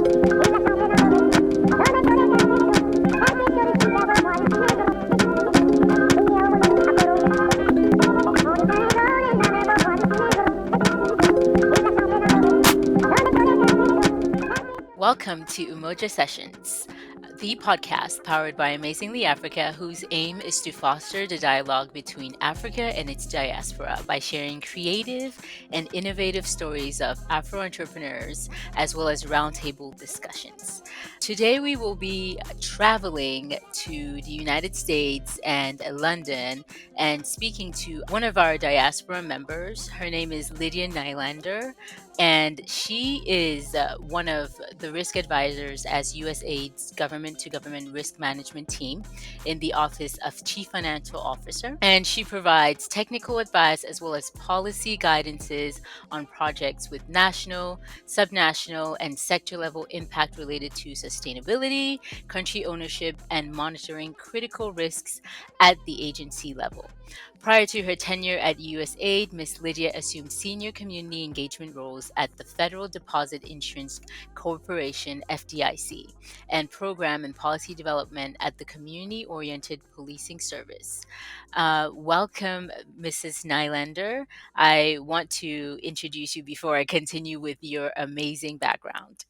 Welcome to Umoja Sessions, the podcast powered by Amazingly Africa, whose aim is to foster the dialogue between Africa and its diaspora by sharing creative and innovative stories of Afro entrepreneurs, as well as roundtable discussions. Today, we will be traveling to the United States and London and speaking to one of our diaspora members. Her name is Lydia Nylander, and she is one of the risk advisors as USAID's government to government risk management team in the Office of Chief Financial Officer. And she provides technical advice as well as policy guidances on projects with national, subnational, and sector level impact related to sustainability, country ownership, and monitoring critical risks at the agency level. Prior to her tenure at USAID, Ms. Lydia assumed senior community engagement roles at the Federal Deposit Insurance Corporation, FDIC, and program and policy development at the Community Oriented Policing Service. Welcome, Mrs. Nylander. I want to introduce you before I continue with your amazing background.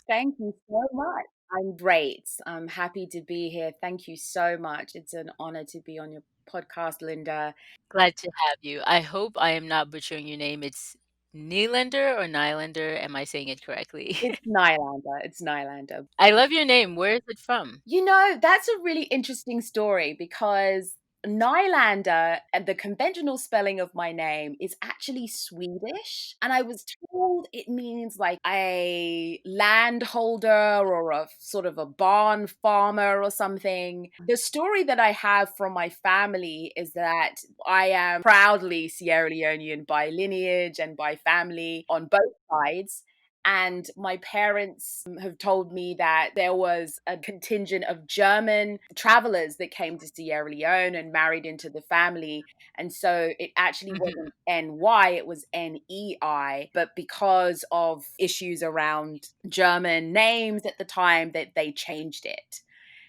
Thank you so much. I'm great. I'm happy to be here. Thank you so much. It's an honor to be on your podcast, Linda. Glad to have you. I hope I am not butchering your name. It's Nylander or Nylander? Am I saying it correctly? It's Nylander. It's Nylander. I love your name. Where is it from? That's a really interesting story because Nylander and the conventional spelling of my name is actually Swedish. And I was told it means like a landholder or a sort of a barn farmer or something. The story that I have from my family is that I am proudly Sierra Leonean by lineage and by family on both sides. And my parents have told me that there was a contingent of German travelers that came to Sierra Leone and married into the family. And so it actually wasn't NY, it was NEI. But because of issues around German names at the time, that they changed it.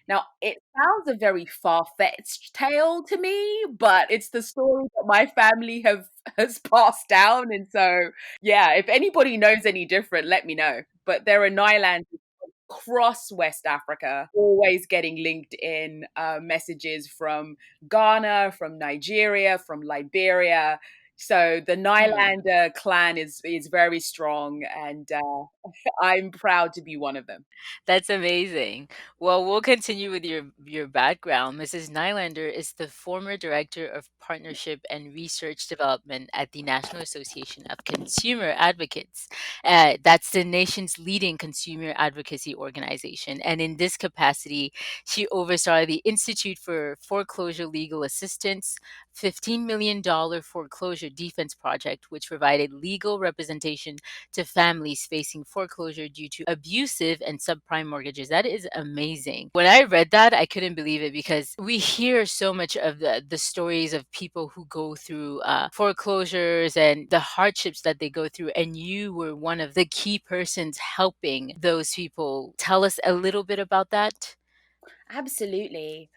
Now, it sounds a very far-fetched tale to me, but it's the story that my family has passed down. And so, yeah, if anybody knows any different, let me know. But there are Nylands across West Africa, always getting LinkedIn messages from Ghana, from Nigeria, from Liberia. So the Nylander clan is very strong, and I'm proud to be one of them. That's amazing. Well, we'll continue with your background. Mrs. Nylander is the former director of partnership and research development at the National Association of Consumer Advocates. That's the nation's leading consumer advocacy organization. And in this capacity, she oversaw the Institute for Foreclosure Legal Assistance, $15 million foreclosure defense project, which provided legal representation to families facing foreclosure due to abusive and subprime mortgages. That is amazing. When I read that, I couldn't believe it because we hear so much of the stories of people who go through foreclosures and the hardships that they go through. And you were one of the key persons helping those people. Tell us a little bit about that. Absolutely.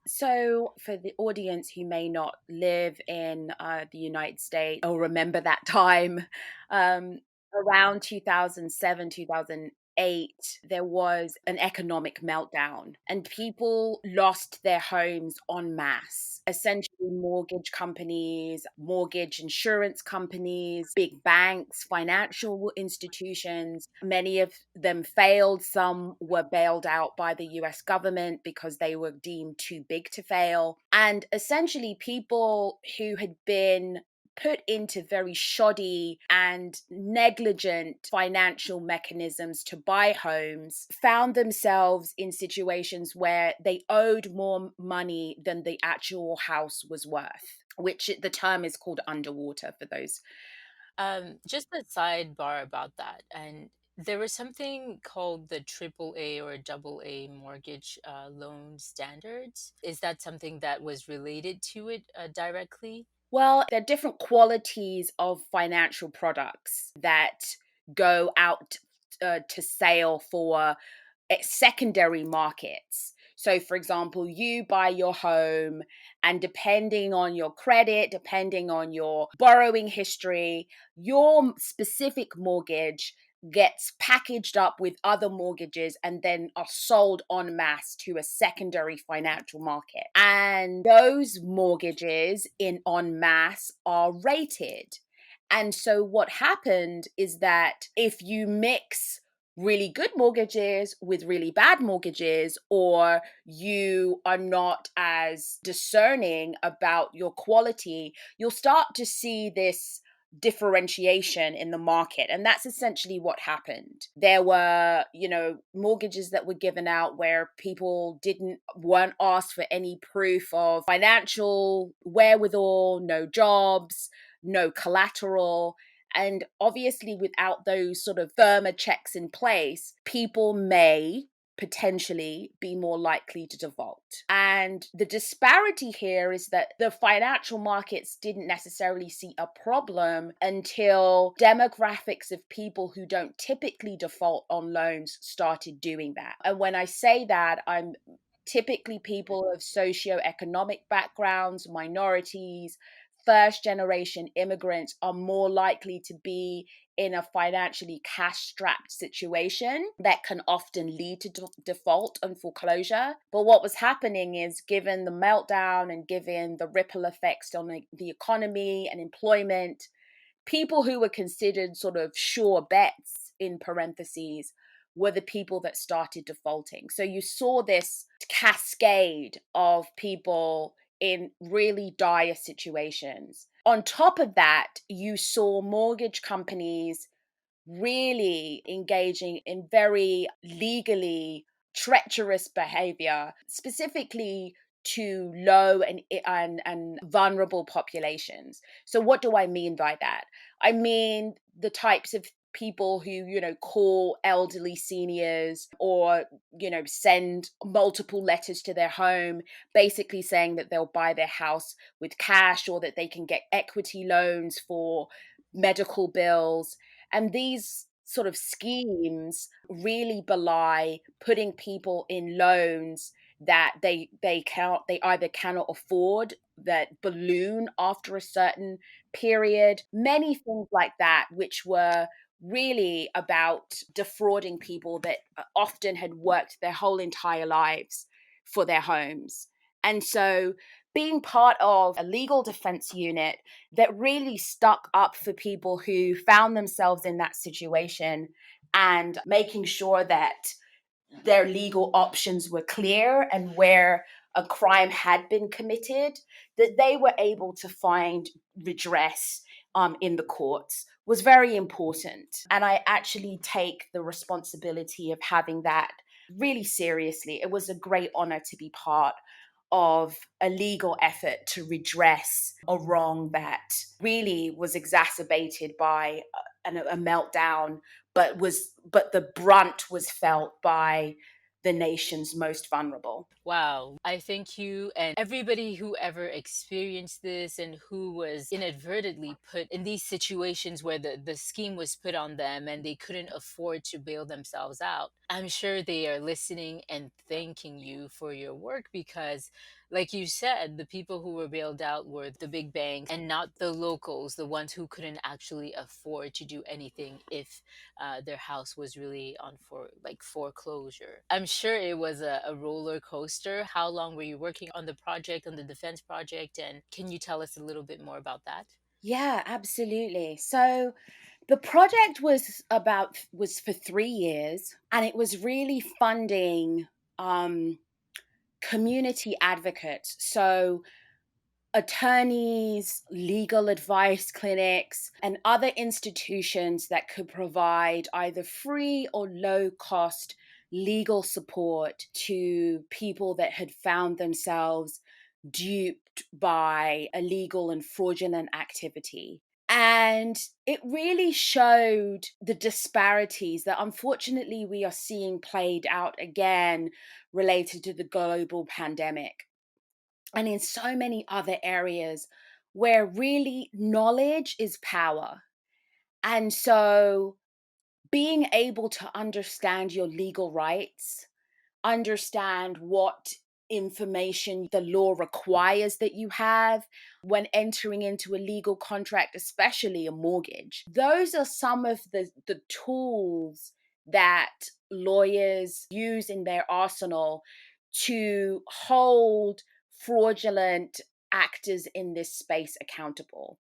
So, for the audience who may not live in the United States or remember that time, um, around 2007, 2008, there was an economic meltdown and people lost their homes en masse. Essentially, mortgage companies, mortgage insurance companies, big banks, financial institutions, many of them failed. Some were bailed out by the US government because they were deemed too big to fail. And essentially, people who had been put into very shoddy and negligent financial mechanisms to buy homes found themselves in situations where they owed more money than the actual house was worth, which the term is called underwater for those. Just a sidebar about that. And there was something called the AAA or AA mortgage loan standards. Is that something that was related to it directly? Well, there are different qualities of financial products that go out to sale for secondary markets. So, for example, you buy your home, and depending on your credit, depending on your borrowing history, your specific mortgage gets packaged up with other mortgages and then are sold en masse to a secondary financial market. And those mortgages in en masse are rated. And so what happened is that if you mix really good mortgages with really bad mortgages, or you are not as discerning about your quality, you'll start to see this differentiation in the market. And that's essentially what happened. There were, mortgages that were given out where people weren't asked for any proof of financial wherewithal, no jobs, no collateral. And obviously, without those sort of firmer checks in place, people may potentially be more likely to default. And the disparity here is that the financial markets didn't necessarily see a problem until demographics of people who don't typically default on loans started doing that. And when I say that, I'm typically people of socioeconomic backgrounds, minorities, first generation immigrants are more likely to be in a financially cash strapped situation that can often lead to default and foreclosure. But what was happening is, given the meltdown and given the ripple effects on the economy and employment, people who were considered sort of sure bets, in parentheses, were the people that started defaulting. So you saw this cascade of people in really dire situations. On top of that, you saw mortgage companies really engaging in very legally treacherous behavior, specifically to low and vulnerable populations. So what do I mean by that? I mean the types of people who, call elderly seniors, or, send multiple letters to their home, basically saying that they'll buy their house with cash, or that they can get equity loans for medical bills. And these sort of schemes really belie putting people in loans that they either cannot afford, that balloon after a certain period, many things like that, which were really about defrauding people that often had worked their whole entire lives for their homes. And so being part of a legal defense unit that really stuck up for people who found themselves in that situation, and making sure that their legal options were clear, and where a crime had been committed, that they were able to find redress in the courts, was very important. And I actually take the responsibility of having that really seriously. It was a great honor to be part of a legal effort to redress a wrong that really was exacerbated by a meltdown, but the brunt was felt by the nation's most vulnerable. Wow. I thank you and everybody who ever experienced this and who was inadvertently put in these situations where the scheme was put on them and they couldn't afford to bail themselves out. I'm sure they are listening and thanking you for your work because, like you said, the people who were bailed out were the big banks and not the locals, the ones who couldn't actually afford to do anything if their house was really on foreclosure. I'm sure it was a roller coaster. How long were you working on the project, on the defense project, and can you tell us a little bit more about that? Yeah, absolutely. So the project was for 3 years, and it was really funding community advocates. So attorneys, legal advice clinics, and other institutions that could provide either free or low cost legal support to people that had found themselves duped by illegal and fraudulent activity. And it really showed the disparities that unfortunately we are seeing played out again related to the global pandemic, and in so many other areas where really knowledge is power. And so being able to understand your legal rights, understand what information the law requires that you have when entering into a legal contract, especially a mortgage. Those are some of the tools that lawyers use in their arsenal to hold fraudulent actors in this space accountable.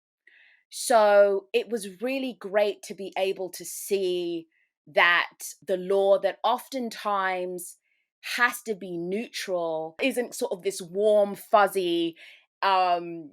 So it was really great to be able to see that the law that oftentimes has to be neutral isn't sort of this warm, fuzzy um,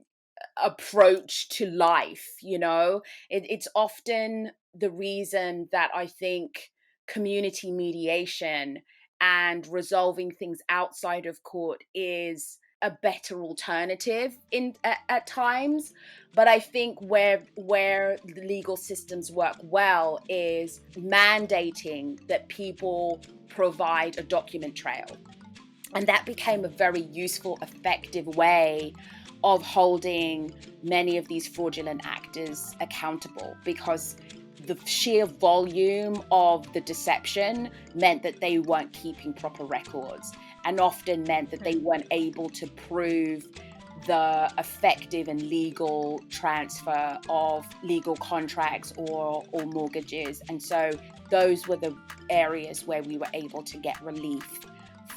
approach to life, you know? It's often the reason that I think community mediation and resolving things outside of court is a better alternative at times. But I think where the legal systems work well is mandating that people provide a document trail. And that became a very useful, effective way of holding many of these fraudulent actors accountable, because the sheer volume of the deception meant that they weren't keeping proper records, and often meant that they weren't able to prove the effective and legal transfer of legal contracts or mortgages. And so those were the areas where we were able to get relief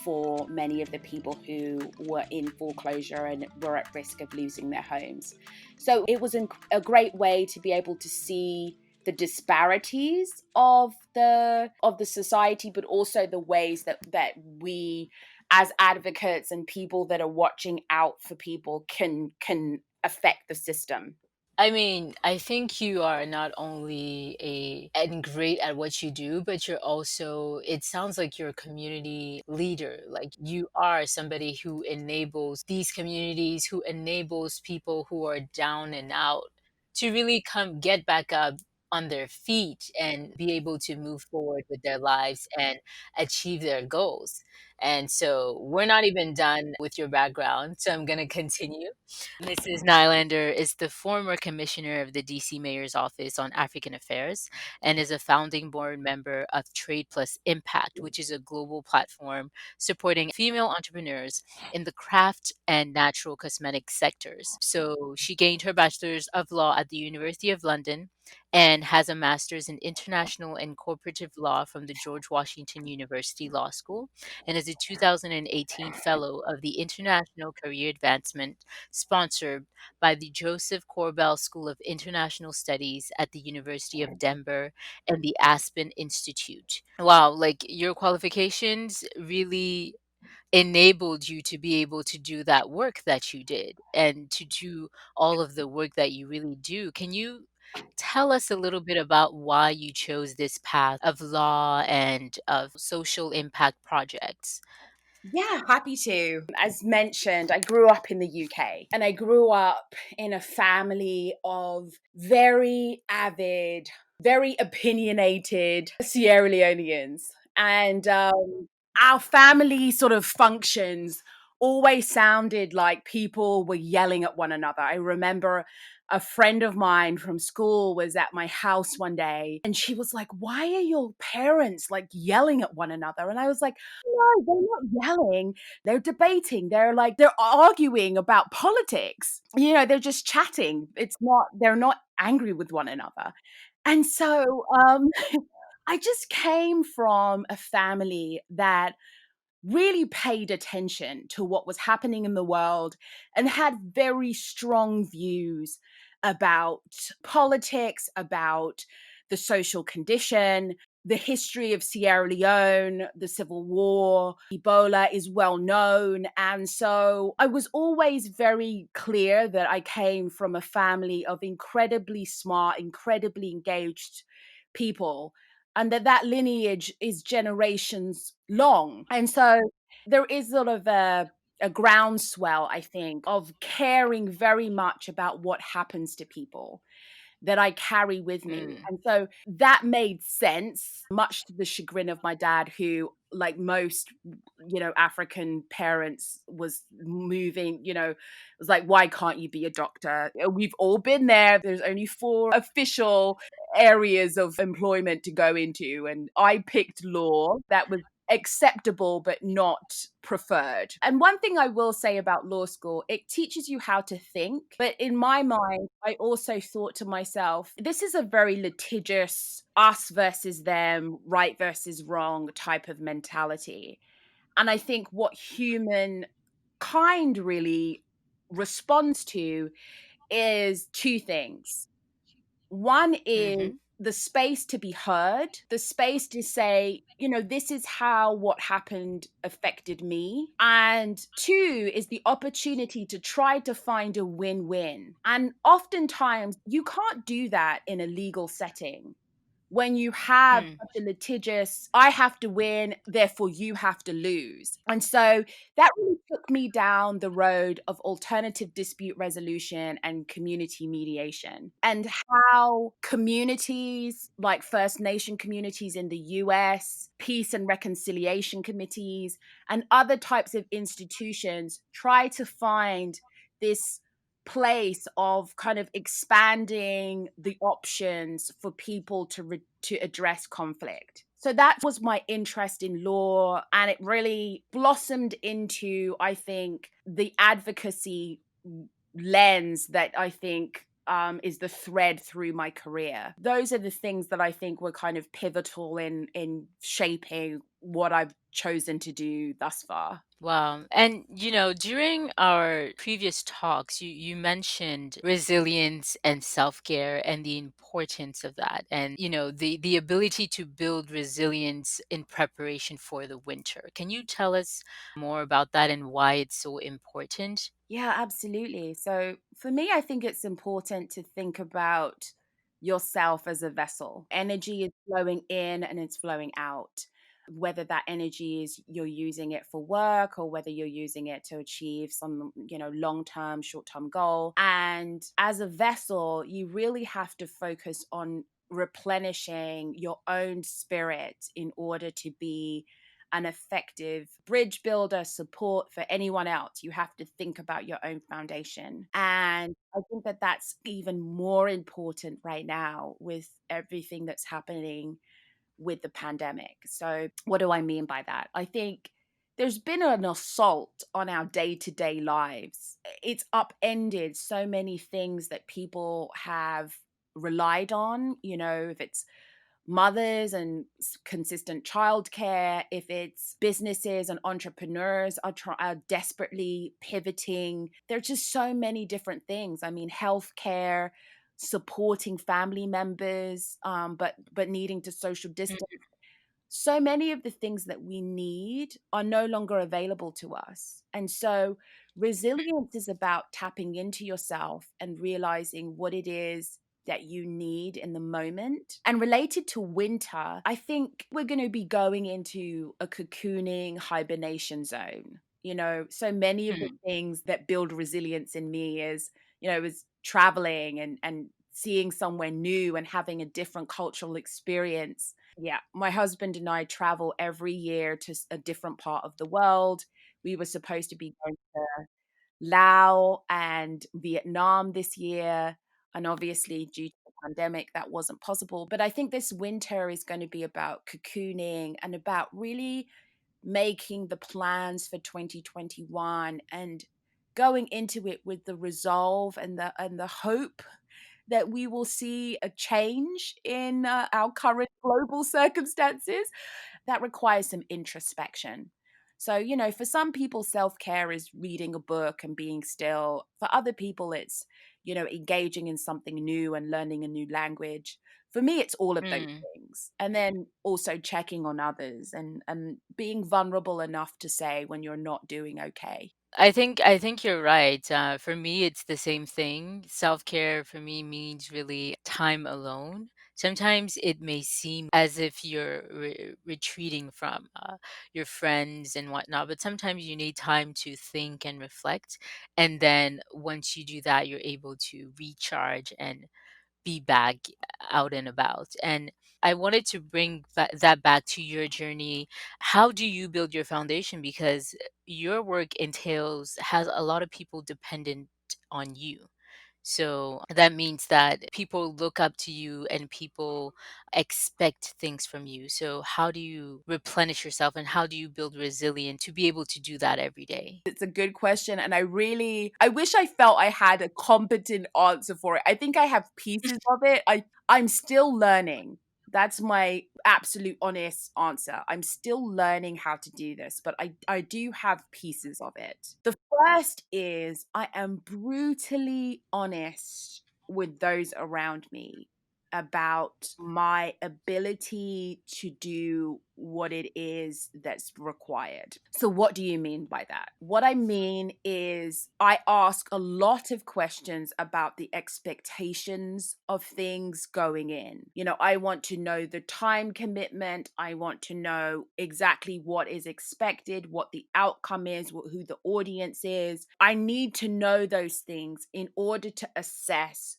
for many of the people who were in foreclosure and were at risk of losing their homes. So it was a great way to be able to see the disparities of the society, but also the ways that we as advocates and people that are watching out for people can affect the system. I mean, I think you are not only a and great at what you do, but you're also, it sounds like you're a community leader. Like you are somebody who enables these communities, who enables people who are down and out to really come get back up on their feet and be able to move forward with their lives and achieve their goals. And so we're not even done with your background. So I'm going to continue. Mrs. Nylander is the former commissioner of the DC Mayor's Office on African Affairs and is a founding board member of Trade Plus Impact, which is a global platform supporting female entrepreneurs in the craft and natural cosmetic sectors. So she gained her bachelor's of law at the University of London and has a master's in international and corporative law from the George Washington University Law School, and is a 2018 fellow of the International Career Advancement sponsored by the Joseph Corbell School of International Studies at the University of Denver and the Aspen Institute. Wow, like your qualifications really enabled you to be able to do that work that you did and to do all of the work that you really do. Can you tell us a little bit about why you chose this path of law and of social impact projects? Yeah, happy to. As mentioned, I grew up in the UK, and I grew up in a family of very avid, very opinionated Sierra Leoneans. And our family sort of functions always sounded like people were yelling at one another. I remember a friend of mine from school was at my house one day, and she was like, "Why are your parents like yelling at one another?" And I was like, "No, they're not yelling. They're debating. They're arguing about politics. You know, they're just chatting. They're not angry with one another." And so I just came from a family that really paid attention to what was happening in the world and had very strong views about politics, about the social condition, the history of Sierra Leone, the Civil War, Ebola is well known. And so I was always very clear that I came from a family of incredibly smart, incredibly engaged people, and that lineage is generations long. And so there is sort of a groundswell, I think, of caring very much about what happens to people that I carry with me. Mm. And so that made sense, much to the chagrin of my dad, who like most, African parents, was moving, it was like, why can't you be a doctor? We've all been there. There's only four official areas of employment to go into, and I picked law. That was acceptable but not preferred. And one thing I will say about law school, it teaches you how to think. But in my mind, I also thought to myself, this is a very litigious us versus them, right versus wrong type of mentality. And I think what human kind really responds to is two things. One is Mm-hmm. the space to be heard, the space to say, this is how what happened affected me. And two is the opportunity to try to find a win win. And oftentimes, you can't do that in a legal setting when you have Hmm. such a litigious, I have to win, therefore you have to lose. And so that really took me down the road of alternative dispute resolution and community mediation, and how communities like First Nation communities in the US, peace and reconciliation committees, and other types of institutions try to find this place of kind of expanding the options for people to address conflict. So that was my interest in law, and it really blossomed into, I think, the advocacy lens that I think is the thread through my career. Those are the things that I think were kind of pivotal in shaping what I've chosen to do thus far. Wow. And during our previous talks, you mentioned resilience and self-care and the importance of that. And the ability to build resilience in preparation for the winter. Can you tell us more about that and why it's so important? Yeah, absolutely. So for me, I think it's important to think about yourself as a vessel. Energy is flowing in and it's flowing out. Whether that energy is you're using it for work or whether you're using it to achieve some, long-term, short-term goal. And as a vessel, you really have to focus on replenishing your own spirit in order to be an effective bridge builder, support for anyone else. You have to think about your own foundation. And I think that that's even more important right now with everything that's happening with the pandemic. So, what do I mean by that? I think there's been an assault on our day to day lives. It's upended so many things that people have relied on, if it's mothers and consistent childcare, if it's businesses and entrepreneurs are desperately pivoting. There's just so many different things. I mean, healthcare, supporting family members, but needing to social distance. So many of the things that we need are no longer available to us. And so resilience is about tapping into yourself and realizing what it is that you need in the moment. And related to winter, I think we're going to be going into a cocooning hibernation zone. So many of the Hmm. things that build resilience in me is traveling and seeing somewhere new and having a different cultural experience. Yeah, my husband and I travel every year to a different part of the world. We were supposed to be going to Laos and Vietnam this year, and obviously due to the pandemic, that wasn't possible. But I think this winter is going to be about cocooning and about really making the plans for 2021 and going into it with the resolve and the hope that we will see a change in our current global circumstances. That requires some introspection. So, for some people, self care is reading a book and being still. For other people, it's, engaging in something new and learning a new language. For me, it's all of those Hmm. things. And then also checking on others and being vulnerable enough to say when you're not doing okay. I think you're right. For me, it's the same thing. Self-care for me means really time alone. Sometimes it may seem as if you're retreating from your friends and whatnot, but sometimes you need time to think and reflect. And then once you do that, you're able to recharge and be back out and about. And I wanted to bring that back to your journey. How do you build your foundation? Because your work has a lot of people dependent on you. So that means that people look up to you and people expect things from you. So how do you replenish yourself and how do you build resilience to be able to do that every day? It's a good question. And I wish I felt I had a competent answer for it. I think I have pieces of it. I'm still learning. That's my absolute honest answer. I'm still learning how to do this, but I do have pieces of it. The first is I am brutally honest with those around me about my ability to do what it is that's required. So, what do you mean by that? What I mean is, I ask a lot of questions about the expectations of things going in. I want to know the time commitment. I want to know exactly what is expected, what the outcome is, who the audience is. I need to know those things in order to assess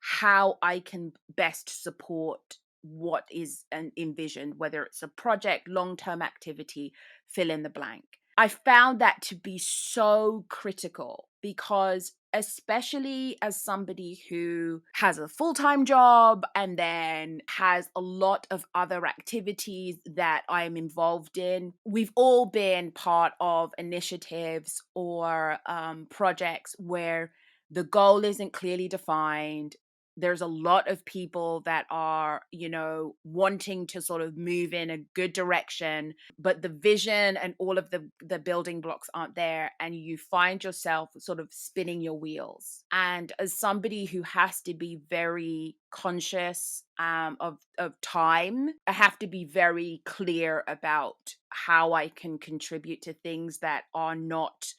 how I can best support what is envisioned, whether it's a project, long term activity, fill in the blank. I found that to be so critical because, especially as somebody who has a full time job and then has a lot of other activities that I am involved in, we've all been part of initiatives or projects where the goal isn't clearly defined. There's a lot of people that are, wanting to sort of move in a good direction, but the vision and all of the building blocks aren't there, and you find yourself sort of spinning your wheels. And as somebody who has to be very conscious of time, I have to be very clear about how I can contribute to things that are not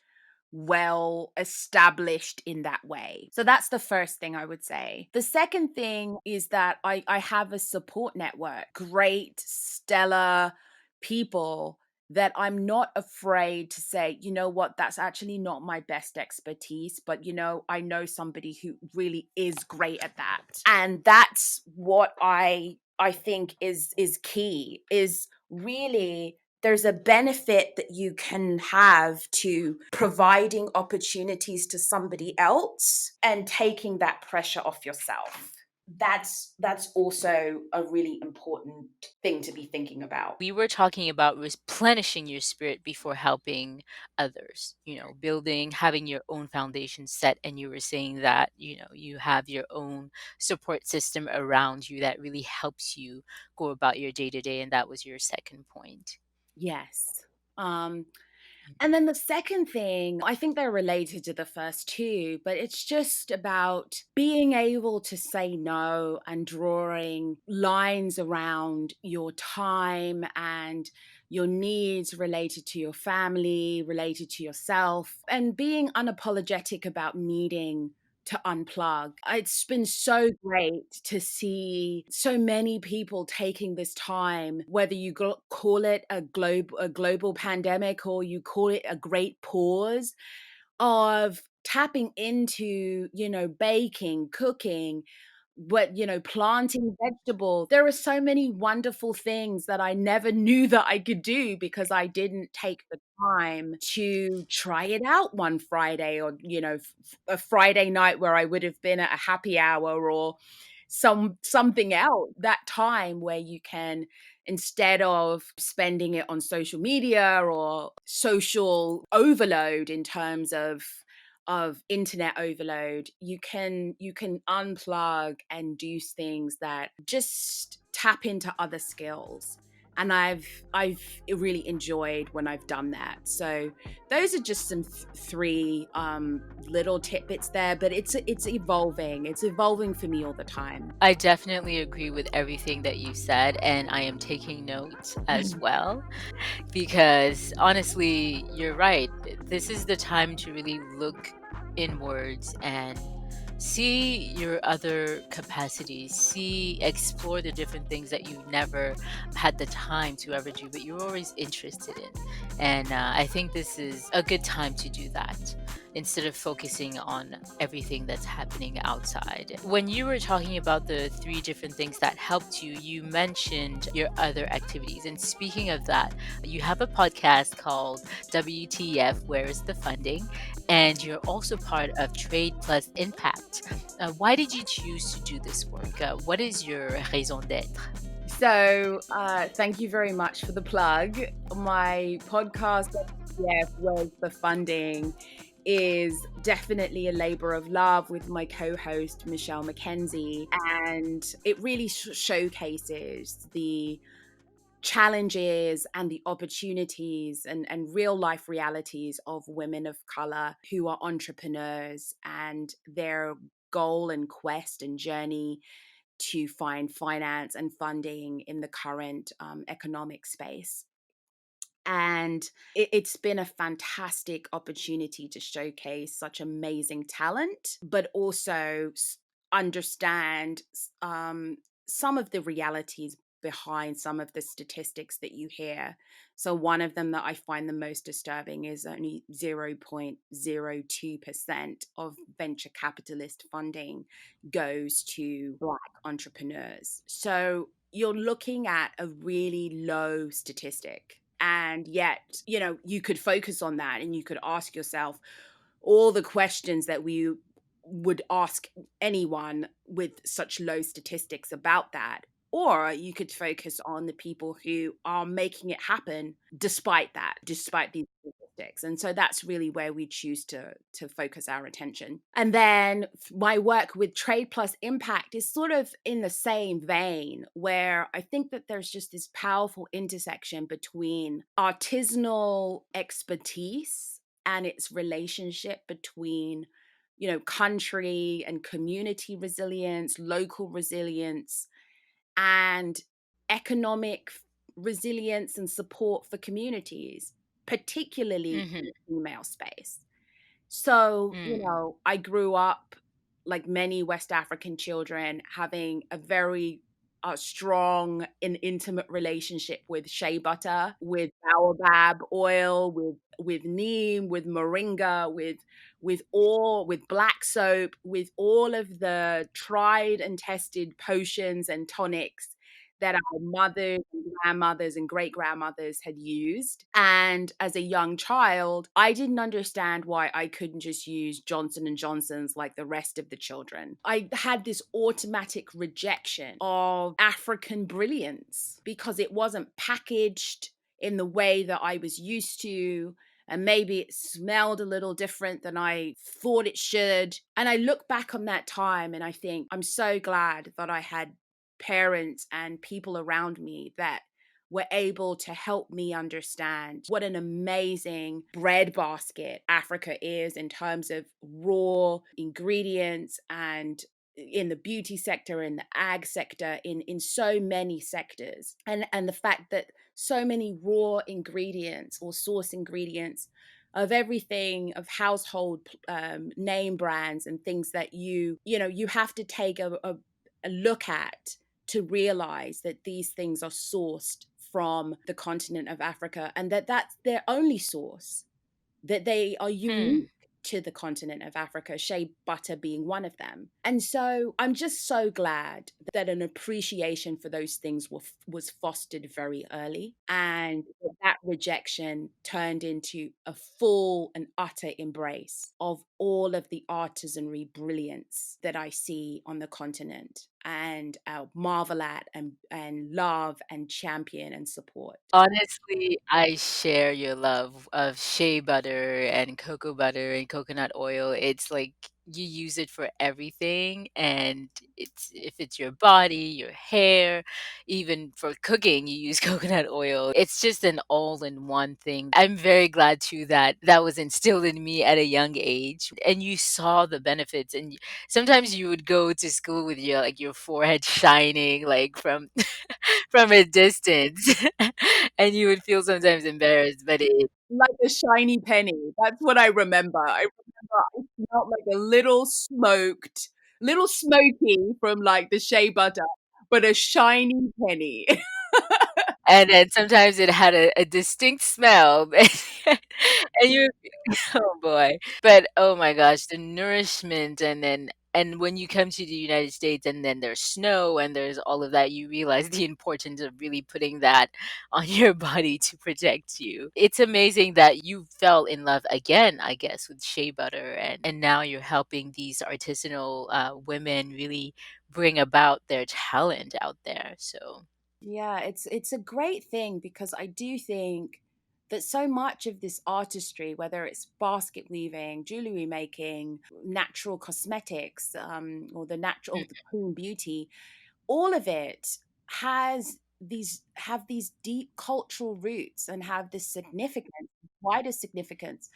well established in that way. So that's the first thing I would say. The second thing is that I have a support network, great, stellar people that I'm not afraid to say, you know what, that's actually not my best expertise, but I know somebody who really is great at that. And that's what I think is key, is really there's a benefit that you can have to providing opportunities to somebody else and taking that pressure off yourself. That's also a really important thing to be thinking about. We were talking about replenishing your spirit before helping others, having your own foundation set. And you were saying that, you have your own support system around you that really helps you go about your day to day. And that was your second point. Yes. And then the second thing, I think they're related to the first two, but it's just about being able to say no and drawing lines around your time and your needs related to your family, related to yourself, and being unapologetic about needing to unplug. It's been so great to see so many people taking this time, whether you call it a global pandemic or you call it a great pause, of tapping into, baking, cooking, but planting vegetables. There are so many wonderful things that I never knew that I could do because I didn't take the time to try it out one Friday, or a Friday night where I would have been at a happy hour or something else. That time where you can, instead of spending it on social media or social overload in terms of internet overload, you can unplug and do things that just tap into other skills. And I've really enjoyed when I've done that. So those are just some three little tidbits there, but it's evolving. It's evolving for me all the time. I definitely agree with everything that you said, and I am taking notes as well because honestly, you're right. This is the time to really look inwards and see your other capacities, explore the different things that you never had the time to ever do, but you're always interested in. And I think this is a good time to do that. instead of focusing on everything that's happening outside. When you were talking about the three different things that helped you, you mentioned your other activities. And speaking of that, you have a podcast called WTF, Where is the Funding? And you're also part of Trade Plus Impact. Why did you choose to do this work? What is your raison d'être? So, thank you very much for the plug. My podcast, yeah, was the funding, is definitely a labor of love with my co-host Michelle McKenzie, and it really showcases the challenges and the opportunities and real life realities of women of color who are entrepreneurs and their goal and quest and journey to find finance and funding in the current economic space. And it's been a fantastic opportunity to showcase such amazing talent, but also understand some of the realities behind some of the statistics that you hear. So, one of them that I find the most disturbing is only 0.02% of venture capitalist funding goes to Black entrepreneurs. So, you're looking at a really low statistic. And yet, you could focus on that and you could ask yourself all the questions that we would ask anyone with such low statistics about that. Or you could focus on the people who are making it happen despite that, despite these statistics. And so that's really where we choose to focus our attention. And then my work with Trade Plus Impact is sort of in the same vein, where I think that there's just this powerful intersection between artisanal expertise and its relationship between country and community resilience, local resilience, and economic resilience and support for communities, particularly in Mm-hmm. the female space. So, Mm. I grew up, like many West African children, having a very strong and intimate relationship with shea butter, with baobab oil, with neem, with moringa, with black soap, with all of the tried and tested potions and tonics that our mothers and grandmothers and great grandmothers had used. And as a young child, I didn't understand why I couldn't just use Johnson and Johnson's like the rest of the children. I had this automatic rejection of African brilliance because it wasn't packaged in the way that I was used to. And maybe it smelled a little different than I thought it should. And I look back on that time and I think I'm so glad that I had parents and people around me that were able to help me understand what an amazing breadbasket Africa is in terms of raw ingredients and in the beauty sector, in the ag sector, in so many sectors. And the fact that so many raw ingredients or source ingredients of everything, of household name brands and things that you have to take a look at to realize that these things are sourced from the continent of Africa and that that's their only source, that they are Hmm. unique to the continent of Africa, shea butter being one of them. And so I'm just so glad that an appreciation for those things was fostered very early, and that rejection turned into a full and utter embrace of all of the artisanry brilliance that I see on the continent and marvel at and love and champion and support. Honestly, I share your love of shea butter and cocoa butter and coconut oil. It's like you use it for everything, and if it's your body, your hair, even for cooking, you use coconut oil. It's just an all-in-one thing. I'm very glad too that that was instilled in me at a young age, and you saw the benefits. And sometimes you would go to school with your forehead shining, like from from a distance. And you would feel sometimes embarrassed, but it Like a shiny penny. That's what I remember. I remember I smelled like a little smoky from like the shea butter, but a shiny penny. and then sometimes it had a distinct smell. And you oh boy. But oh my gosh, the nourishment, and when you come to the United States and then there's snow and there's all of that, you realize the importance of really putting that on your body to protect you. It's amazing that you fell in love again, I guess, with shea butter, and now you're helping these artisanal women really bring about their talent out there. So, Yeah, it's a great thing because I do think that so much of this artistry, whether it's basket weaving, jewelry making, natural cosmetics, or the natural, or the mm, clean beauty, all of it have these deep cultural roots and have this significance, wider significance,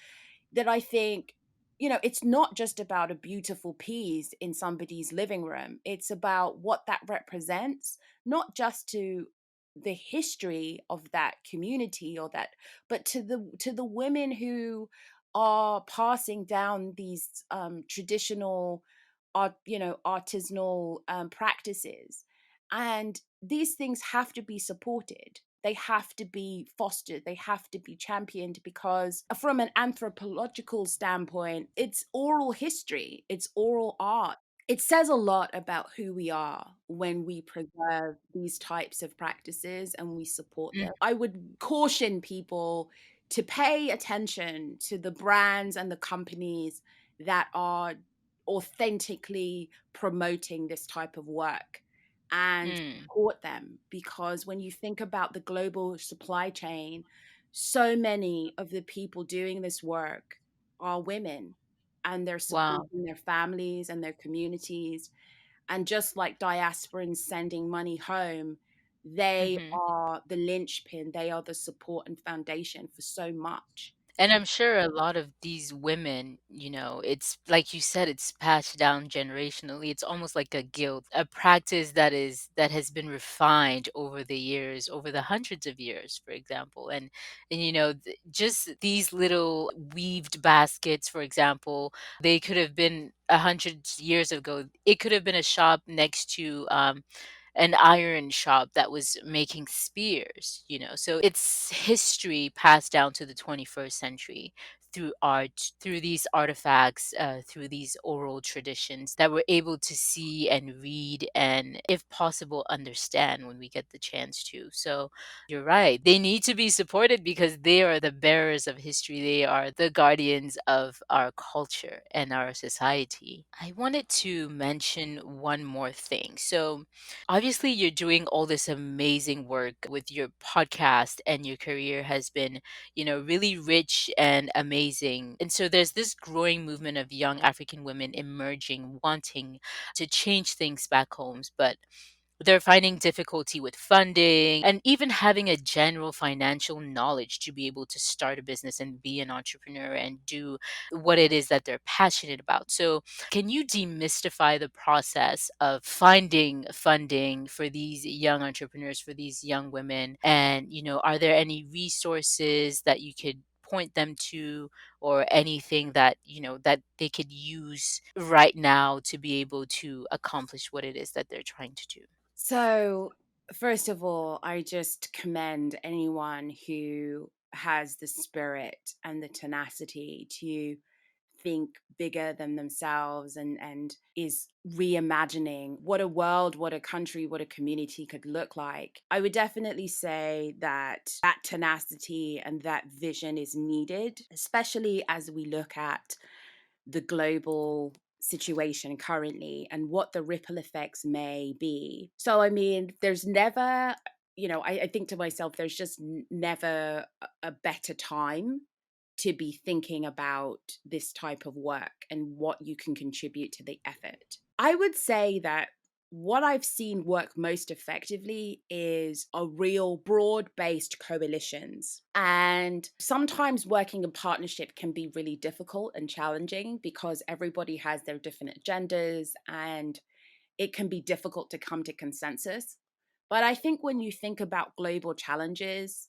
that I think, it's not just about a beautiful piece in somebody's living room. It's about what that represents, not just to the history of that community or that, but to the women who are passing down these traditional art, artisanal practices. And these things have to be supported. They have to be fostered. They have to be championed because, from an anthropological standpoint, it's oral history, it's oral art. It says a lot about who we are when we preserve these types of practices and we support mm, them. I would caution people to pay attention to the brands and the companies that are authentically promoting this type of work, and mm. support them, because when you think about the global supply chain, so many of the people doing this work are women, and they're Wow. supporting their families and their communities. And just like diasporans sending money home, they Hmm. are the linchpin, they are the support and foundation for so much. And I'm sure a lot of these women, it's like you said, it's passed down generationally. It's almost like a guild, a practice that has been refined over the years, over the hundreds of years, for example. And just these little weaved baskets, for example, they could have been 100 years ago. It could have been a shop next to an iron shop that was making spears, so it's history passed down to the 21st century through art, through these artifacts, through these oral traditions that we're able to see and read and, if possible, understand when we get the chance to. So you're right, they need to be supported because they are the bearers of history, they are the guardians of our culture and our society. I wanted to mention one more thing. So obviously you're doing all this amazing work with your podcast, and your career has been, really rich and amazing. And so there's this growing movement of young African women emerging, wanting to change things back homes, but they're finding difficulty with funding and even having a general financial knowledge to be able to start a business and be an entrepreneur and do what it is that they're passionate about. So, can you demystify the process of finding funding for these young entrepreneurs, for these young women? And, are there any resources that you could point them to, or anything that that they could use right now to be able to accomplish what it is that they're trying to do? So, first of all, I just commend anyone who has the spirit and the tenacity to think bigger than themselves, and is reimagining what a world, what a country, what a community could look like. I would definitely say that that tenacity and that vision is needed, especially as we look at the global situation currently and what the ripple effects may be. So, I mean, there's never, I think to myself, there's just never a better time to be thinking about this type of work and what you can contribute to the effort. I would say that what I've seen work most effectively is a real broad based coalitions. And sometimes working in partnership can be really difficult and challenging because everybody has their different agendas, and it can be difficult to come to consensus. But I think when you think about global challenges,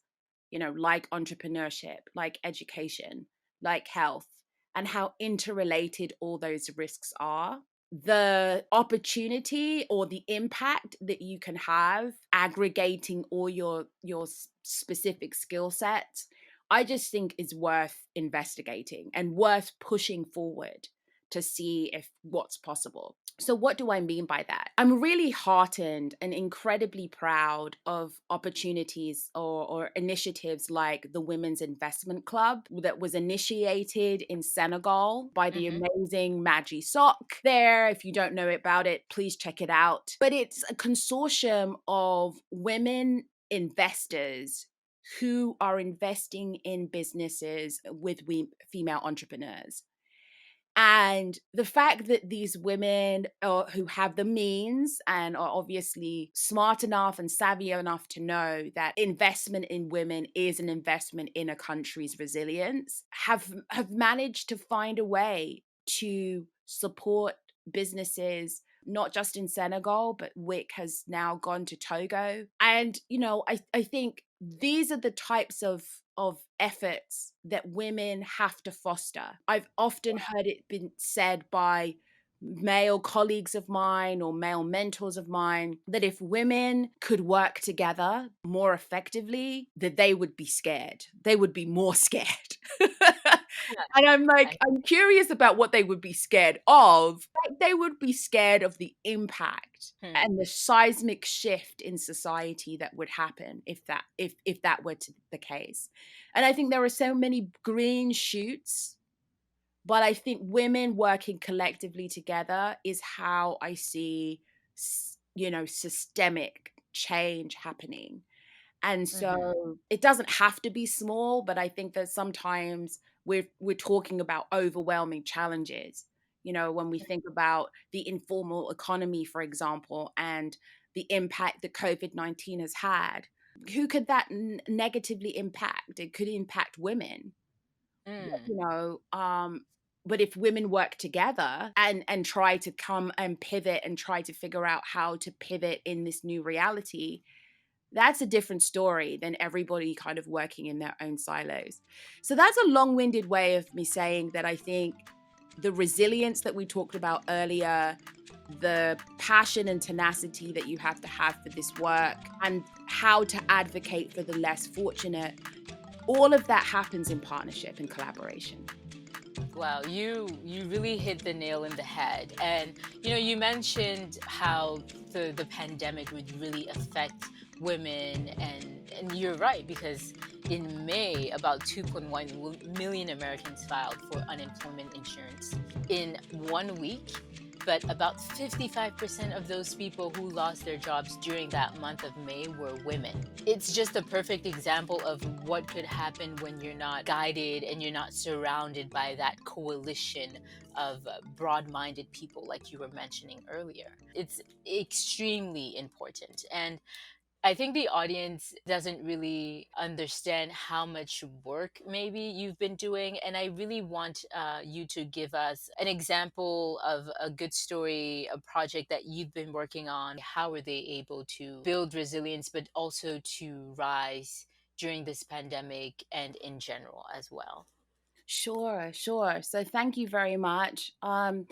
like entrepreneurship, like education, like health, and how interrelated all those risks are, the opportunity or the impact that you can have aggregating all your specific skill sets, I just think is worth investigating and worth pushing forward to see if what's possible. So what do I mean by that? I'm really heartened and incredibly proud of opportunities or initiatives like the Women's Investment Club that was initiated in Senegal by the Mm-hmm. amazing Magi Sok there. If you don't know about it, please check it out. But it's a consortium of women investors who are investing in businesses with female entrepreneurs. And the fact that these women who have the means and are obviously smart enough and savvy enough to know that investment in women is an investment in a country's resilience have managed to find a way to support businesses not just in Senegal, but WIC has now gone to Togo. And, I think these are the types of efforts that women have to foster. I've often heard it been said by male colleagues of mine or male mentors of mine that if women could work together more effectively, that they would be scared. They would be more scared. And I'm like, I, I'm curious about what they would be scared of. Like, they would be scared of the impact hmm, and the seismic shift in society that would happen if that were the case. And I think there are so many green shoots, but I think women working collectively together is how I see systemic change happening. And mm-hmm. so it doesn't have to be small, but I think that sometimes we're talking about overwhelming challenges. When we think about the informal economy, for example, and the impact that COVID-19 has had, who could that negatively impact? It could impact women. Mm, You know, but if women work together and try to come and pivot and try to figure out how to pivot in this new reality, that's a different story than everybody kind of working in their own silos. So that's a long-winded way of me saying that I think the resilience that we talked about earlier, the passion and tenacity that you have to have for this work, and how to advocate for the less fortunate, all of that happens in partnership and collaboration. wow, you really hit the nail in the head. And you mentioned how the pandemic would really affect women, and you're right, because in May about 2.1 million Americans filed for unemployment insurance in 1 week. But about 55% of those people who lost their jobs during that month of May were women. It's just a perfect example of what could happen when you're not guided and you're not surrounded by that coalition of broad minded people, like you were mentioning earlier. It's extremely important. And I think the audience doesn't really understand how much work maybe you've been doing. And I really want you to give us an example of a good story, a project that you've been working on. How were they able to build resilience, but also to rise during this pandemic and in general as well? Sure, sure. So thank you very much. The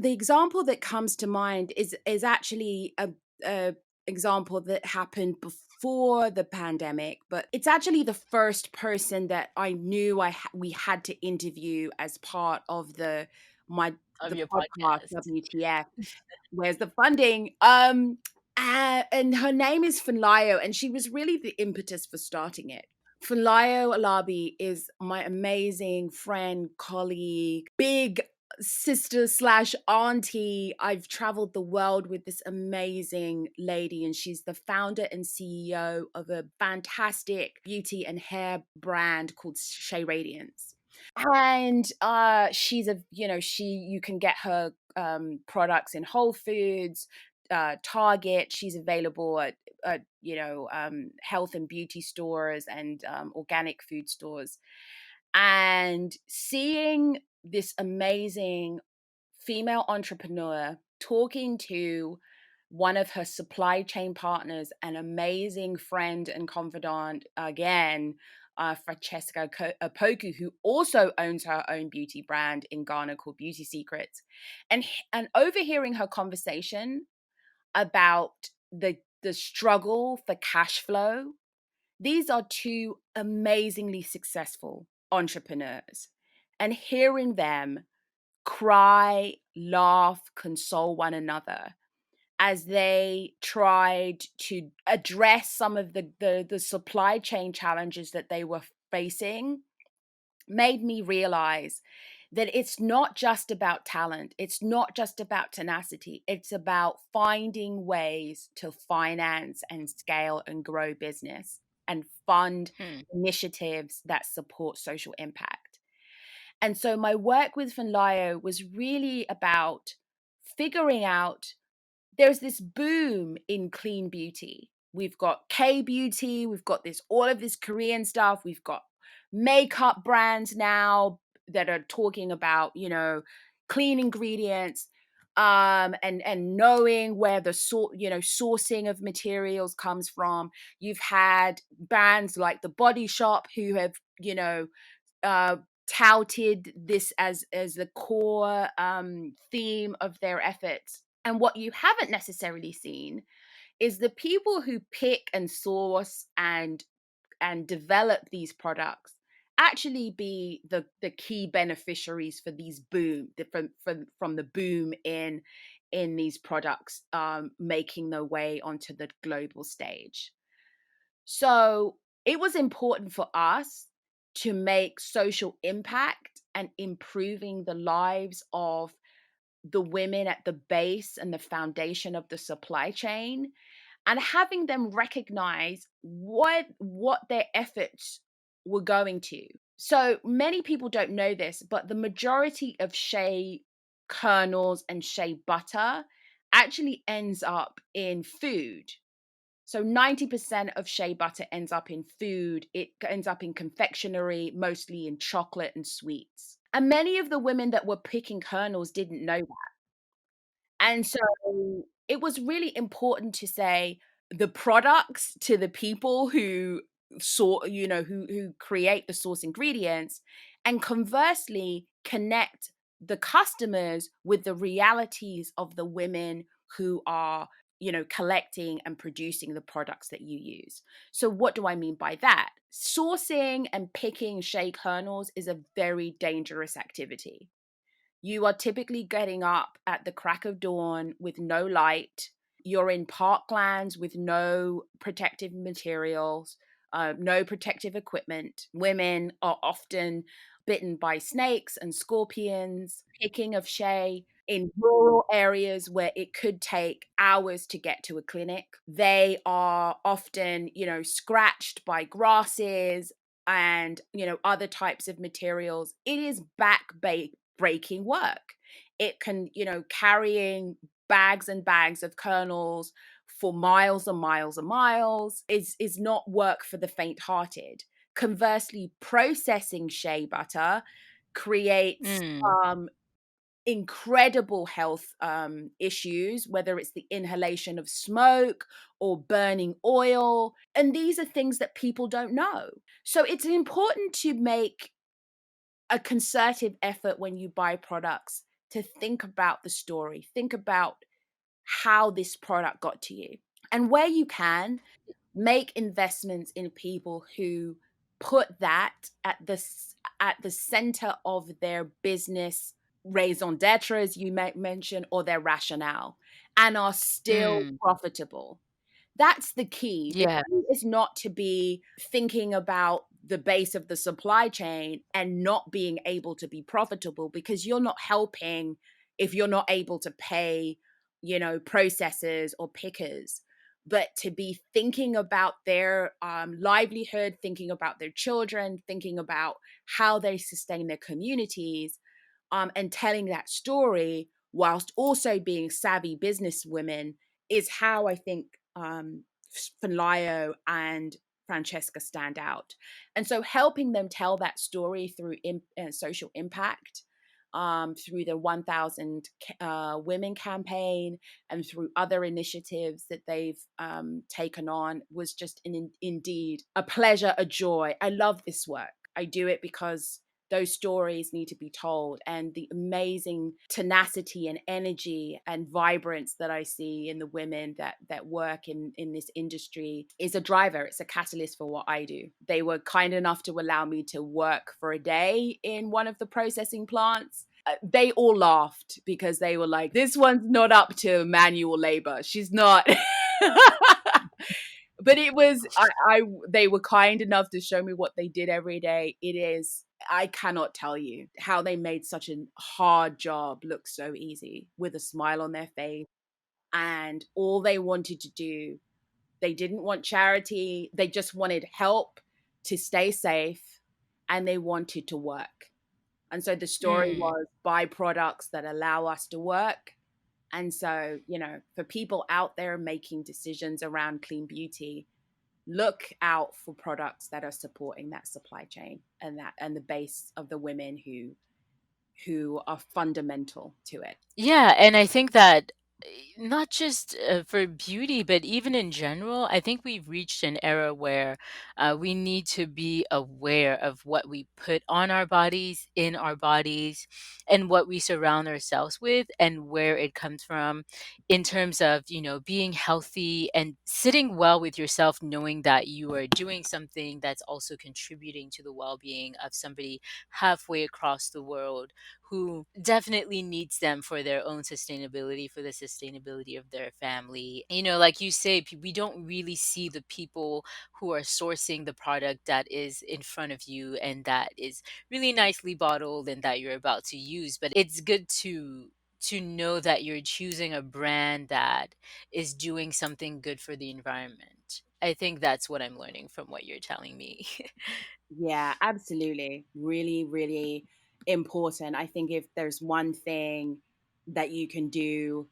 example that comes to mind is actually a example that happened before the pandemic, but it's actually the first person that I knew we had to interview as part of Of the your podcast podcast. WTF. Where's the funding? And her name is Funlayo, and she was really the impetus for starting it. Funlayo Alabi is my amazing friend, colleague, big sister slash auntie. I've traveled the world with this amazing lady, and she's the founder and CEO of a fantastic beauty and hair brand called Shea Radiance. And she's you can get her products in Whole Foods, Target. She's available at health and beauty stores and organic food stores. And seeing this amazing female entrepreneur talking to one of her supply chain partners, an amazing friend and confidant, again, Francesca Apoku, who also owns her own beauty brand in Ghana called Beauty Secrets. And overhearing her conversation about the struggle for cash flow. These are two amazingly successful entrepreneurs. And hearing them cry, laugh, console one another as they tried to address some of the supply chain challenges that they were facing made me realize that it's not just about talent. It's not just about tenacity. It's about finding ways to finance and scale and grow business and fund Hmm. initiatives that support social impact. And so my work with Funlayo was really about figuring out there's this boom in clean beauty. We've got K beauty, we've got this all of this Korean stuff, we've got makeup brands now that are talking about, clean ingredients, and knowing where the sourcing of materials comes from. You've had brands like the Body Shop who have, uh touted this as the core theme of their efforts. And what you haven't necessarily seen is the people who pick and source and develop these products actually be the key beneficiaries for these boom from the boom in these products making their way onto the global stage. So it was important for us to make social impact and improving the lives of the women at the base and the foundation of the supply chain, and having them recognize what their efforts were going to. So many people don't know this, but the majority of shea kernels and shea butter actually ends up in food. So 90% of shea butter ends up in food. It ends up in confectionery, mostly in chocolate and sweets. And many of the women that were picking kernels didn't know that. And so it was really important to say the products to the people who who create the source ingredients, and conversely connect the customers with the realities of the women who are collecting and producing the products that you use. So what do I mean by that? Sourcing and picking shea kernels is a very dangerous activity. You are typically getting up at the crack of dawn with no light. You're in parklands with no protective materials, no protective equipment. Women are often bitten by snakes and scorpions, picking of shea in rural areas where it could take hours to get to a clinic. They are often, scratched by grasses and, other types of materials. It is back breaking work. It can, carrying bags and bags of kernels for miles and miles and miles is not work for the faint-hearted. Conversely, processing shea butter creates Mm. incredible health issues, whether it's the inhalation of smoke or burning oil. And these are things that people don't know. So it's important to make a concerted effort when you buy products to think about the story, think about how this product got to you. And where you can, make investments in people who put that at the center of their business raison d'etre, as you might mention, or their rationale, and are still Mm. profitable. That's the key. The Yeah. key is not to be thinking about the base of the supply chain and not being able to be profitable, because you're not helping if you're not able to pay, processors or pickers. But to be thinking about their livelihood, thinking about their children, thinking about how they sustain their communities, and telling that story whilst also being savvy businesswomen is how I think Funlayo and Francesca stand out. And so helping them tell that story through social impact through the 1000 Women campaign and through other initiatives that they've taken on, was just indeed a pleasure, a joy. I love this work. I do it because those stories need to be told, and the amazing tenacity and energy and vibrance that I see in the women that work in this industry is a driver. It's a catalyst for what I do. They were kind enough to allow me to work for a day in one of the processing plants. They all laughed because they were like, this one's not up to manual labor. She's not. But it was, they were kind enough to show me what they did every day. It is, I cannot tell you how they made such a hard job look so easy with a smile on their face. And all they wanted to do, they didn't want charity. They just wanted help to stay safe, and they wanted to work. And so the story Mm. was byproducts that allow us to work. And so, for people out there making decisions around clean beauty, look out for products that are supporting that supply chain and the base of the women who are fundamental to it. Yeah, and I think that not just for beauty, but even in general, I think we've reached an era where we need to be aware of what we put on our bodies, in our bodies, and what we surround ourselves with, and where it comes from, in terms of, being healthy and sitting well with yourself, knowing that you are doing something that's also contributing to the well being of somebody halfway across the world who definitely needs them for their own sustainability, for the sustainability of their family. Like you say, we don't really see the people who are sourcing the product that is in front of you and that is really nicely bottled and that you're about to use. But it's good to know that you're choosing a brand that is doing something good for the environment. I think that's what I'm learning from what you're telling me. Yeah, absolutely. Really, really important. I think if there's one thing that you can do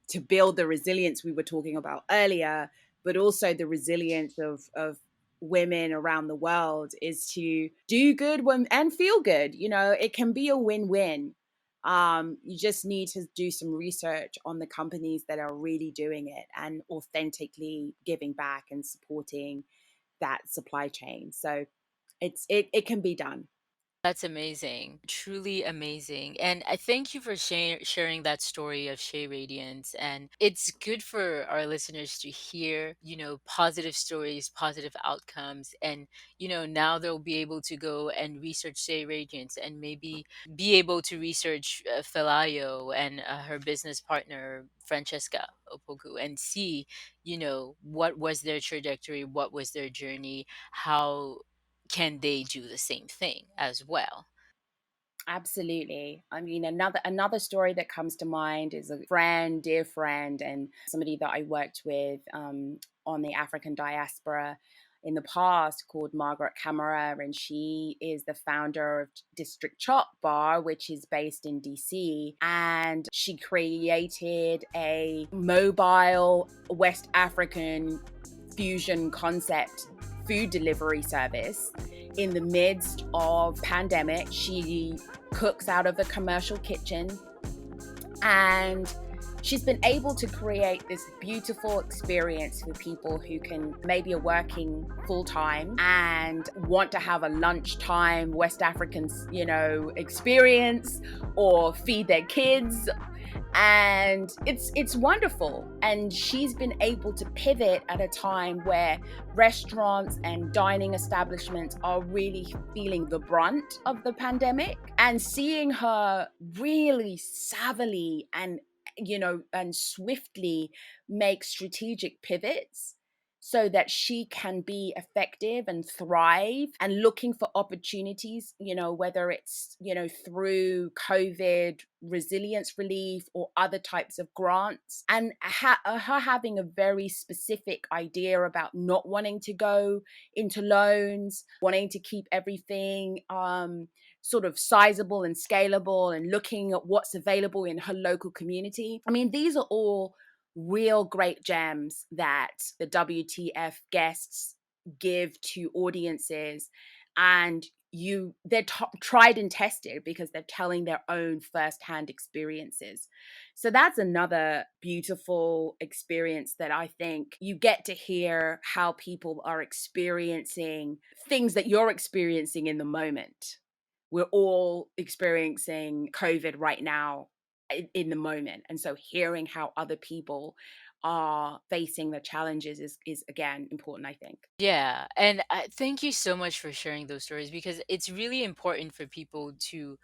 to build the resilience we were talking about earlier, but also the resilience of women around the world, is to do good and feel good. It can be a win-win. You just need to do some research on the companies that are really doing it and authentically giving back and supporting that supply chain. So it can be done. That's amazing. Truly amazing. And I thank you for sharing that story of Shea Radiance. And it's good for our listeners to hear, positive stories, positive outcomes. And, now they'll be able to go and research Shea Radiance and maybe be able to research Felayo and her business partner, Francesca Opoku, and see, what was their trajectory, what was their journey, how can they do the same thing as well? Absolutely. I mean, another story that comes to mind is a friend, dear friend, and somebody that I worked with on the African diaspora in the past, called Margaret Camara, and she is the founder of District Chop Bar, which is based in DC, and she created a mobile West African fusion concept food delivery service in the midst of pandemic. She cooks out of a commercial kitchen, and she's been able to create this beautiful experience for people who can maybe are working full time and want to have a lunchtime West African, experience, or feed their kids. And it's wonderful. And she's been able to pivot at a time where restaurants and dining establishments are really feeling the brunt of the pandemic, and seeing her really savvily and swiftly make strategic pivots so that she can be effective and thrive, and looking for opportunities, whether it's, through COVID resilience relief or other types of grants. And her having a very specific idea about not wanting to go into loans, wanting to keep everything sort of sizable and scalable, and looking at what's available in her local community. I mean, these are all real great gems that the WTF guests give to audiences. And they're tried and tested because they're telling their own firsthand experiences. So that's another beautiful experience, that I think you get to hear how people are experiencing things that you're experiencing in the moment. We're all experiencing COVID right now in the moment. And so hearing how other people are facing the challenges is again important, I think. Yeah, and thank you so much for sharing those stories, because it's really important for people to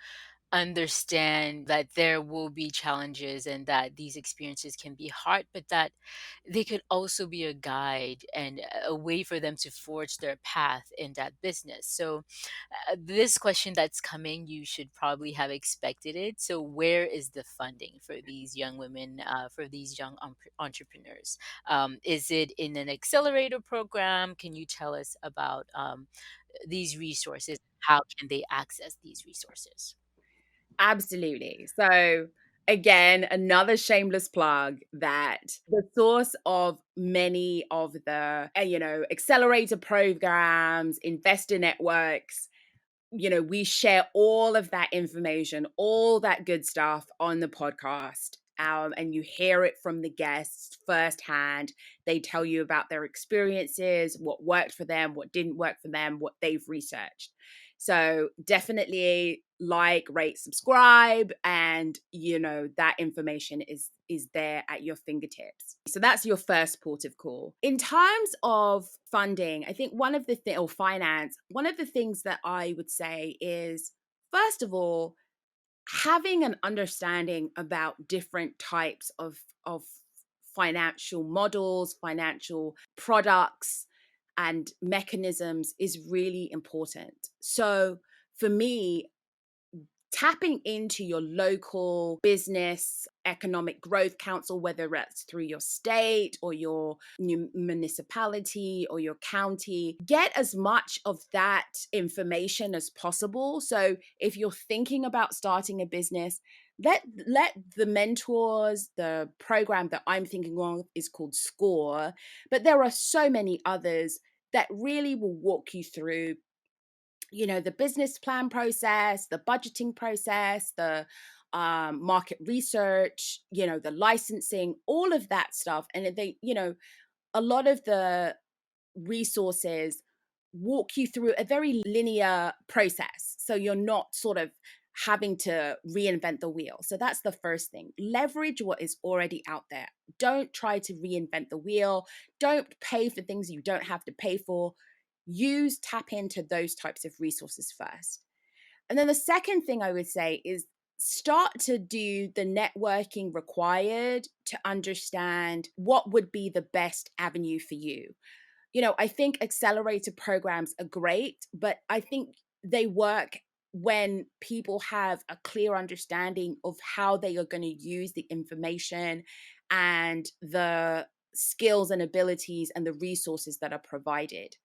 understand that there will be challenges and that these experiences can be hard, but that they could also be a guide and a way for them to forge their path in that business. So, this question that's coming, you should probably have expected it. So, where is the funding for these young women, for these young entrepreneurs? Is it in an accelerator program? Can you tell us about these resources? How can they access these resources? Absolutely. So, again, another shameless plug, that the source of many of the, accelerator programs, investor networks, we share all of that information, all that good stuff on the podcast. And you hear it from the guests firsthand. They tell you about their experiences, what worked for them, what didn't work for them, what they've researched. So definitely like, rate, subscribe, and that information is there at your fingertips. So that's your first port of call. In terms of funding, I think or finance, one of the things that I would say is, first of all, having an understanding about different types of financial models, financial products, and mechanisms is really important. So for me, tapping into your local business economic growth council, whether that's through your state or your municipality or your county, get as much of that information as possible. So if you're thinking about starting a business, let the mentors, the program that I'm thinking of is called SCORE, but there are so many others that really will walk you through the business plan process, the budgeting process, the market research, the licensing, all of that stuff. And a lot of the resources walk you through a very linear process. So you're not sort of having to reinvent the wheel. So that's the first thing. Leverage what is already out there. Don't try to reinvent the wheel. Don't pay for things you don't have to pay for. Tap into those types of resources first. And then the second thing I would say is, start to do the networking required to understand what would be the best avenue for you. I think accelerator programs are great, but I think they work when people have a clear understanding of how they are going to use the information and the skills and abilities and the resources that are provided.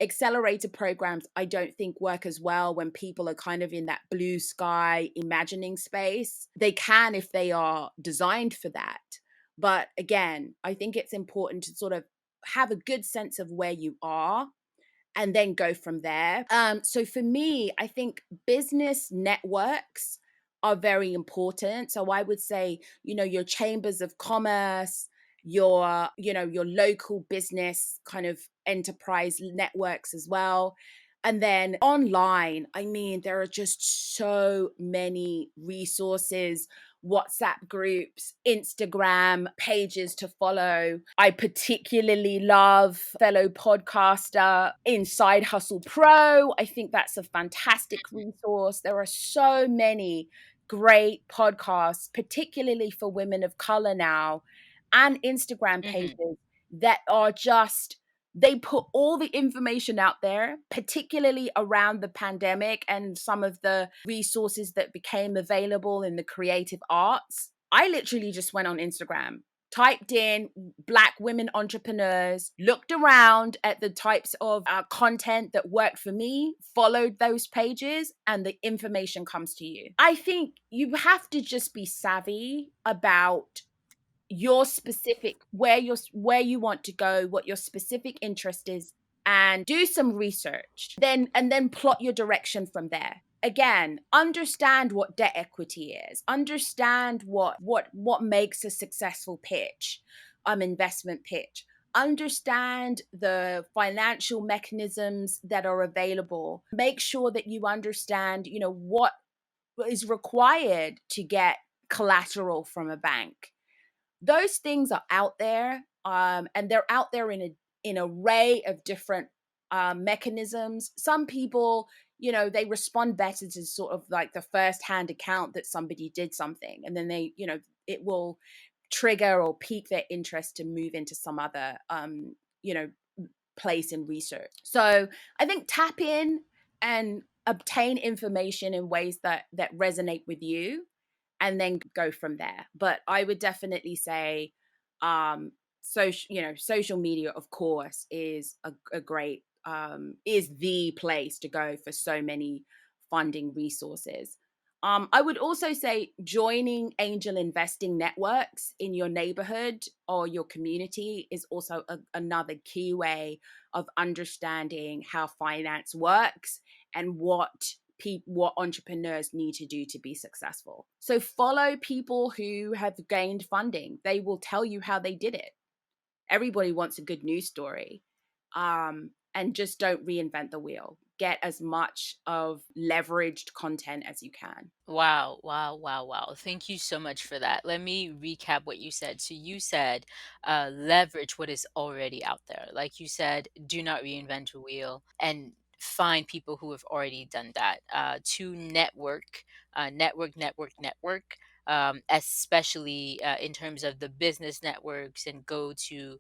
Accelerator programs, I don't think, work as well when people are kind of in that blue sky imagining space. They can if they are designed for that. But again, I think it's important to sort of have a good sense of where you are and then go from there. So for me, I think business networks are very important. So I would say, your chambers of commerce, your local business kind of enterprise networks as well. And then online, I mean, there are just so many resources, WhatsApp groups, Instagram pages to follow. I particularly love fellow podcaster Inside Hustle Pro. I think that's a fantastic resource. There are so many great podcasts, particularly for women of color now, and Instagram Hmm. pages that are just, they put all the information out there, particularly around the pandemic and some of the resources that became available in the creative arts. I literally just went on Instagram, typed in Black women entrepreneurs, looked around at the types of content that worked for me, followed those pages, and the information comes to you. I think you have to just be savvy about your specific, where you want to go, what your specific interest is, and do some research, then plot your direction from there. Again, understand what debt equity is, understand what makes a successful pitch, investment pitch, understand the financial mechanisms that are available, make sure that you understand, what is required to get collateral from a bank. Those things are out there, and they're out there in an array of different mechanisms. Some people, they respond better to sort of like the first-hand account that somebody did something, and then they, it will trigger or pique their interest to move into some other, you know, place in research. So I think tap in and obtain information in ways that resonate with you, and then go from there. But I would definitely say, social media, of course, is a great, is the place to go for so many funding resources. I would also say joining angel investing networks in your neighborhood or your community is also another key way of understanding how finance works and what entrepreneurs need to do to be successful. So follow people who have gained funding. They will tell you how they did it. Everybody wants a good news story. And just don't reinvent the wheel. Get as much of leveraged content as you can. Wow, wow, wow, wow. Thank you so much for that. Let me recap what you said. So, you said leverage what is already out there. Like you said, do not reinvent a wheel and find people who have already done that. To network, especially in terms of the business networks, and go to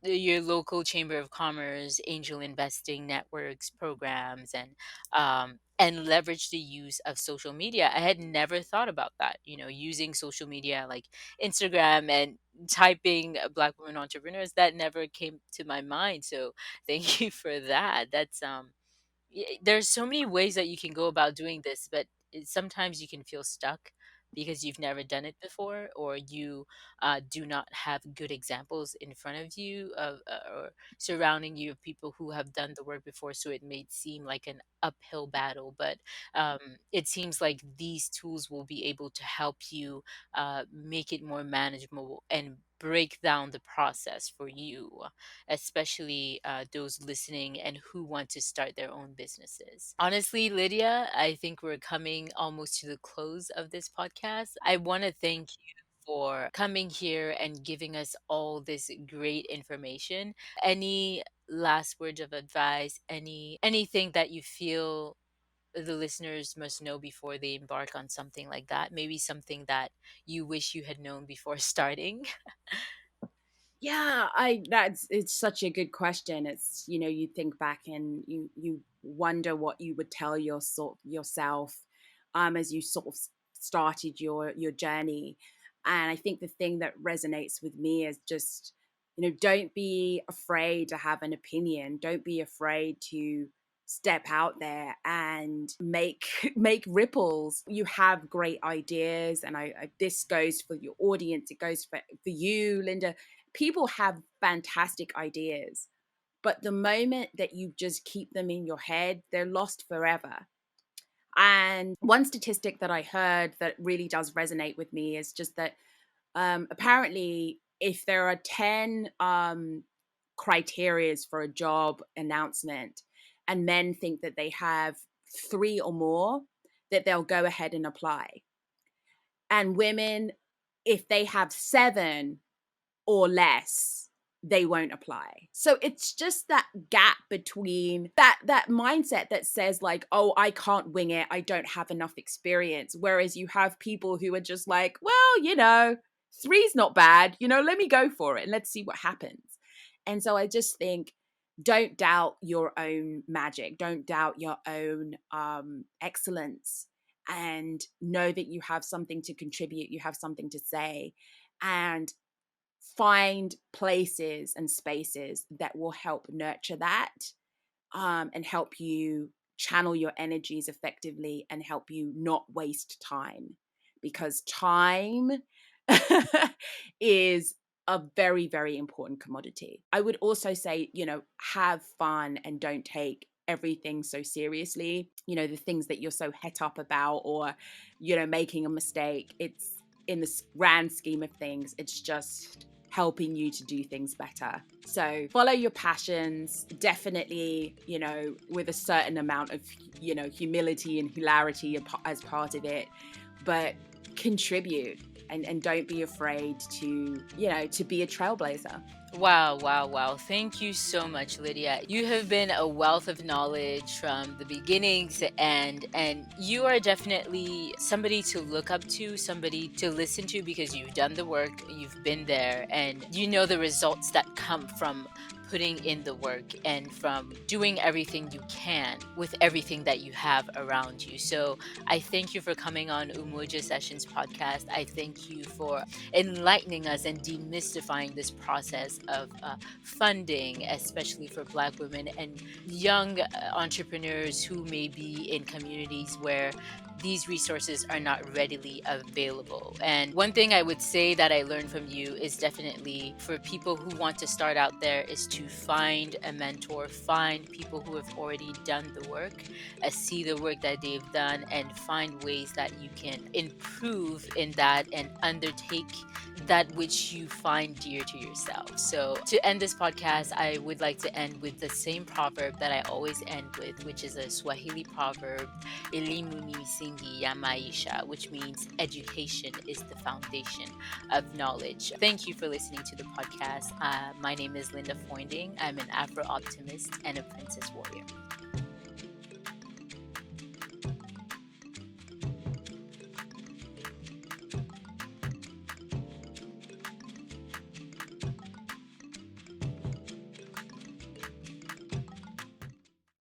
your local chamber of commerce, angel investing networks, programs, and leverage the use of social media. I had never thought about that, using social media like Instagram and typing Black women entrepreneurs. That never came to my mind, so thank you for that. There's so many ways that you can go about doing this, but sometimes you can feel stuck because you've never done it before, or you do not have good examples in front of you or surrounding you of people who have done the work before. So it may seem like an uphill battle, but it seems like these tools will be able to help you make it more manageable and break down the process for you, especially those listening and who want to start their own businesses. Honestly, Lydia, I think we're coming almost to the close of this podcast. I want to thank you for coming here and giving us all this great information. Any last words of advice, anything that you feel the listeners must know before they embark on something like that? Maybe something that you wish you had known before starting? Yeah, I that's it's such a good question. It's, you think back and you wonder what you would tell yourself as you sort of started your journey. And I think the thing that resonates with me is just, don't be afraid to have an opinion. Don't be afraid to step out there and make make ripples. You have great ideas, and this goes for your audience, it goes for you, Linda. People have fantastic ideas, but the moment that you just keep them in your head, they're lost forever. And one statistic that I heard that really does resonate with me is just that, apparently, if there are 10 criterias for a job announcement, and men think that they have three or more, that they'll go ahead and apply. And women, if they have seven or less, they won't apply. So it's just that gap between that mindset that says like, oh, I can't wing it, I don't have enough experience, whereas you have people who are just like, well, three's not bad, let me go for it and let's see what happens. And so I just think, don't doubt your own magic, don't doubt your own excellence, and know that you have something to contribute, you have something to say, and find places and spaces that will help nurture that, and help you channel your energies effectively and help you not waste time, because time is a very, very important commodity. I would also say, have fun and don't take everything so seriously. The things that you're so het up about, or, making a mistake, it's in the grand scheme of things, it's just helping you to do things better. So follow your passions, definitely, with a certain amount of, humility and hilarity as part of it, but contribute, and don't be afraid to be a trailblazer. Wow, wow, wow. Thank you so much, Lydia. You have been a wealth of knowledge from the beginning to end, and you are definitely somebody to look up to, somebody to listen to, because you've done the work, you've been there, and you know the results that come from putting in the work and from doing everything you can with everything that you have around you. So I thank you for coming on Umoja Sessions podcast. I thank you for enlightening us and demystifying this process of funding, especially for Black women and young entrepreneurs who may be in communities where these resources are not readily available. And one thing I would say that I learned from you is definitely for people who want to start out there is to find a mentor, find people who have already done the work, see the work that they've done, and find ways that you can improve in that and undertake that which you find dear to yourself. So, to end this podcast, I would like to end with the same proverb that I always end with, which is a Swahili proverb, Elimu ni msingi ya maisha, which means education is the foundation of knowledge. Thank you for listening to the podcast. My name is Linda Foinding. I'm an Afro optimist and a princess warrior.